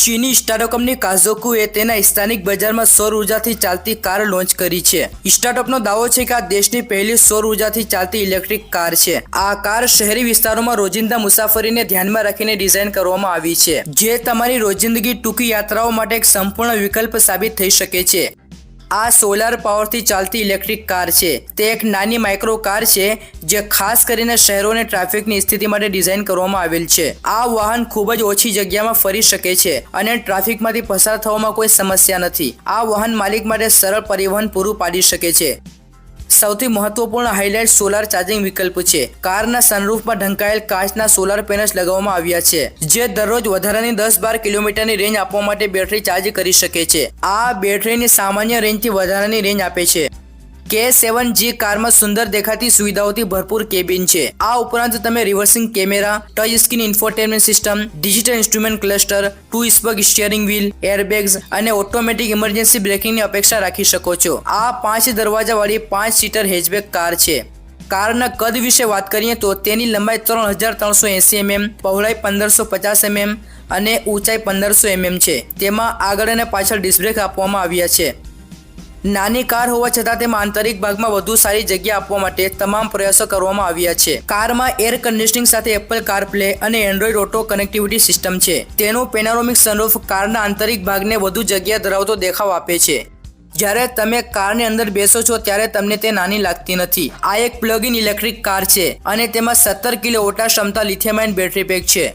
ચીની startup company કાઝોકુએ તેના સ્થાનિક બજારમાં સૌર ઉર્જાથી ચાલતી કાર લોન્ચ કરી છે। સ્ટાર્ટઅપનો દાવો છે કે આ દેશની પહેલી સૌર ઉર્જાથી ચાલતી ઇલેક્ટ્રિક કાર છે। આ કાર શહેરી વિસ્તારોમાં રોજિંદા મુસાફરીને ધ્યાનમાં રાખીને ડિઝાઇન કરવામાં આવી છે, જે તમારી રોજિંદગી ટૂંકી યાત્રાઓ માટે એક સંપૂર્ણ વિકલ્પ સાબિત થઈ શકે છે। આ સોલાર પાવરથી ચાલતી ઇલેક્ટ્રિક કાર છે। તે એક નાની માઇક્રો કાર છે જે ખાસ કરીને શહેરો અને ટ્રાફિકની સ્થિતિ માટે ડિઝાઇન કરવામાં આવેલ છે। આ વાહન ખૂબ જ ઓછી જગ્યામાં ફરી શકે છે અને ટ્રાફિકમાંથી પસાર થવામાં કોઈ સમસ્યા નથી। આ વાહન માલિક માટે સરળ પરિવહન પૂરું પાડી શકે છે। સૌથી મહત્વપૂર્ણ હાઇલાઇટ સોલાર ચાર્જિંગ વિકલ્પ છે। કારના સનરૂફમાં ઢંકાયેલ કાચના સોલાર પેનલ્સ લગાવવામાં આવ્યા છે, જે દરરોજ વધારાની 10-12 કિલોમીટરની રેન્જ આપવા માટે બેટરી ચાર્જ કરી શકે છે। આ બેટરીની સામાન્ય રેન્જથી વધારાની રેન્જ આપે છે। K7G કારમાં સુંદર દેખાતી સુવિધાઓથી ભરપૂર કેબિન છે। આ ઉપરાંત તમે reversing camera, touch screen infotainment system, digital instrument cluster, two spoke steering wheel, airbags અને ઓટોમેટિક ઇમરજન્સી બ્રેકિંગની અપેક્ષા રાખી શકો છો। આ 5 દરવાજાવાળી 5-સીટર હેચબેક કાર છે। કારના કદ વિશે વાત કરીએ તો તેની લંબાઈ 3380 mm, પહોળાઈ 1550 mm અને ઊંચાઈ 1500 mm છે। તેમાં આગળ અને પાછળ ડિસ્ક બ્રેક આપવામાં આવ્યા છે। નાની કાર હોવા છતાં તેમાં આંતરિક ભાગમાં વધુ સારી જગ્યા આપવા માટે તમામ પ્રયાસો કરવામાં આવ્યા છે। કારમાં એર કન્ડિશનિંગ સાથે એપલ કારપ્લે અને એન્ડ્રોઇડ ઓટો કનેક્ટિવિટી સિસ્ટમ છે। તેનું પેનોરામિક સનરૂફ કારના આંતરિક ભાગને વધુ જગ્યા ધરાવતો દેખાવ આપે છે। જ્યારે તમે કારની અંદર બેસો છો ત્યારે તમને તે નાની લાગતી નથી। આ એક પ્લગ ઇન ઇલેક્ટ્રિક કાર છે અને તેમાં 17 કિલોવોટ ક્ષમતા લિથિયમ આયન બેટરી પેક છે।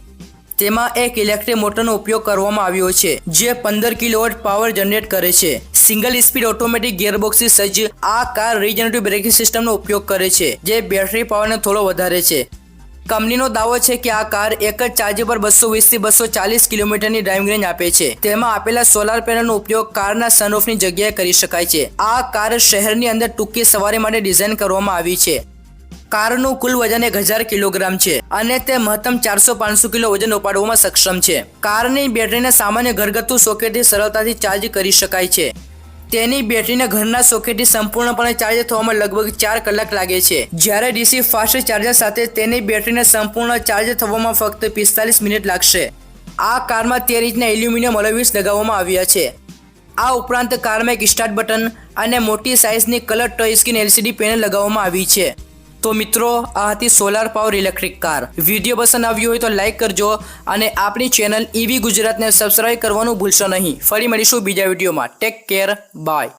તેમાં એક ઇલેક્ટ્રિક મોટરનો ઉપયોગ કરવામાં આવ્યો છે જે 15 કિલોવોટ પાવર જનરેટ કરે છે। સિંગલ સ્પીડ ઓટોમેટિક ગિયરબોક્સથી સજ્જ આ કાર રિજનરેટિવ બ્રેકિંગ સિસ્ટમનો ઉપયોગ કરે છે, જે બેટરી પાવરને થોડો વધારે છે। કંપનીનો દાવો છે કે આ કાર એક જ ચાર્જ પર 220 થી 240 કિલોમીટરની ડ્રાઇવિંગ રેન્જ આપે છે। તેમાં આપેલા સોલાર પેનલનો ઉપયોગ કારના સનરૂફની જગ્યાએ કરી શકાય છે। આ કાર શહેરની અંદર ટૂંકી સવારી માટે ડિઝાઇન કરવામાં આવી છે। કારનું કુલ વજન 1000 કિલોગ્રામ છે અને તે મહત્તમ 400-500 કિલો વજન ઉપાડવામાં સક્ષમ છે। કારની બેટરીને સામાન્ય ઘરગથ્થુ સોકેટથી સરળતાથી ચાર્જ કરી શકાય છે। તેની બેટરીને ઘરના સોકેટથી સંપૂર્ણપણે ચાર્જ થવામાં લગભગ 4 કલાક લાગે છે, જ્યારે ડીસી ફાસ્ટ ચાર્જર સાથે તેની બેટરીને સંપૂર્ણ ચાર્જ થવામાં ફક્ત 45 મિનિટ લાગશે। આ કારમાં 13 ઇંચના એલ્યુમિનિયમ અલોય વ્હીલ્સ લગાવવામાં આવ્યા છે। આ ઉપરાંત કારમાં એક સ્ટાર્ટ બટન અને મોટી સાઇઝની colour touch screen LCD panel લગાવવામાં આવી છે। તો મિત્રો, આ હતી solar power electric car. Video પસંદ આવ્યો હોય તો લાઇક કરજો અને આપણી ચેનલ EV ગુજરાતને સબસ્ક્રાઇબ કરવાનું ભૂલશો નહીં। ફરી મળીશું બીજા વિડીયોમાં। Take care, by.